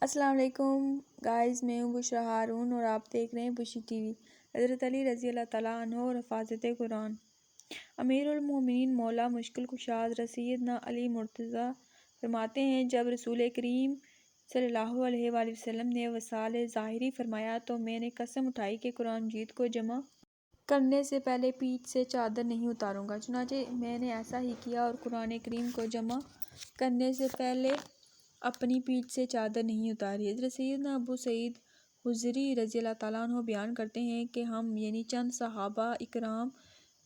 السلام علیکم گائز، میں ہوں بشریٰ ہارون اور آپ دیکھ رہے ہیں بشی ٹی وی۔ حضرت علی رضی اللہ تعالیٰ عنہ اور حفاظت قرآن۔ امیر المومنین مولا مشکل کشا حضرت سیدنا علی مرتضیٰ فرماتے ہیں، جب رسول کریم صلی اللہ علیہ وآلہ وسلم نے وصال ظاہری فرمایا تو میں نے قسم اٹھائی کہ قرآن مجید کو جمع کرنے سے پہلے پیٹھ سے چادر نہیں اتاروں گا۔ چنانچہ میں نے ایسا ہی کیا اور قرآن کریم کو جمع کرنے سے پہلے اپنی پیٹھ سے چادر نہیں اتاری۔ حضرت سیدنا ابو سعید خدری رضی اللہ تعالیٰ عنہ بیان کرتے ہیں کہ ہم یعنی چند صحابہ اکرام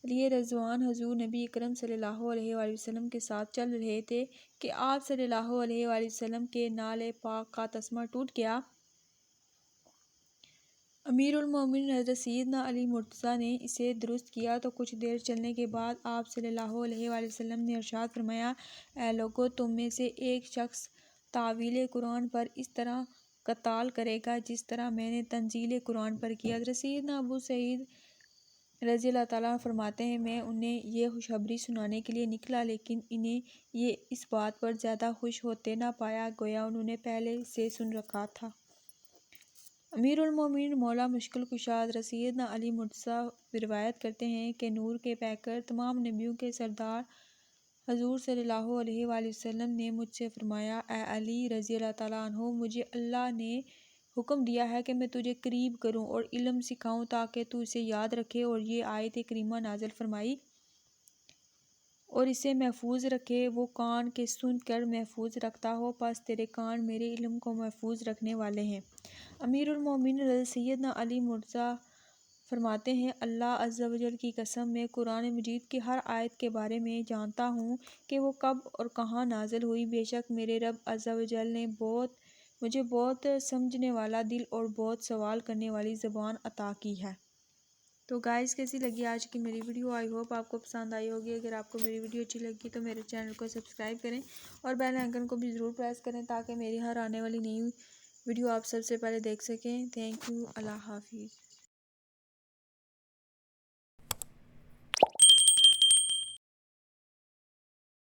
علیہ رضوان حضور نبی اکرم صلی اللہ علیہ وآلہ وسلم کے ساتھ چل رہے تھے کہ آپ صلی اللہ علیہ وآلہ وسلم کے نعل پاک کا تسمہ ٹوٹ گیا۔ امیر المومنین حضرت سیدنا علی مرتضیٰ نے اسے درست کیا تو کچھ دیر چلنے کے بعد آپ صلی اللہ علیہ وآلہ وسلم نے ارشاد فرمایا، اے لوگو، تم میں سے ایک شخص تاویل قرآن پر اس طرح قتال کرے گا جس طرح میں نے تنزیل قرآن پر کیا۔ حضرت سیدنا ابو سعید رضی اللہ تعالیٰ عنہ فرماتے ہیں، میں انہیں یہ خوشخبری سنانے کے لیے نکلا لیکن انہیں یہ اس بات پر زیادہ خوش ہوتے نہ پایا گویا انہوں نے پہلے سے سن رکھا تھا۔ امیر المومنین مولا مشکل کشا حضرت سیدنا علی مرتضیٰ روایت کرتے ہیں کہ نور کے پیکر تمام نبیوں کے سردار حضور صلی اللہ علیہ وآلہ وسلم نے مجھ سے فرمایا، اے علی رضی اللہ تعالیٰ عنہ، مجھے اللہ نے حکم دیا ہے کہ میں تجھے قریب کروں اور علم سکھاؤں تاکہ تو اسے یاد رکھے اور یہ آیت کریمہ نازل فرمائی اور اسے محفوظ رکھے۔ وہ کان کے سن کر محفوظ رکھتا ہو، پس تیرے کان میرے علم کو محفوظ رکھنے والے ہیں۔ امیر المومنین حضرت سیدنا علی مرتضیٰ فرماتے ہیں، اللہ عز و جل کی قسم، میں قرآن مجید کی ہر آیت کے بارے میں جانتا ہوں کہ وہ کب اور کہاں نازل ہوئی۔ بے شک میرے رب عز و جل نے مجھے بہت سمجھنے والا دل اور بہت سوال کرنے والی زبان عطا کی ہے۔ تو گائز، کیسی لگی آج کی میری ویڈیو؟ آئی ہوپ آپ کو پسند آئی ہوگی۔ اگر آپ کو میری ویڈیو اچھی لگی تو میرے چینل کو سبسکرائب کریں اور بیل آئیکن کو بھی ضرور پریس کریں تاکہ میری ہر آنے والی نئی ویڈیو آپ سب سے پہلے دیکھ سکیں۔ تھینک یو، اللہ حافظ۔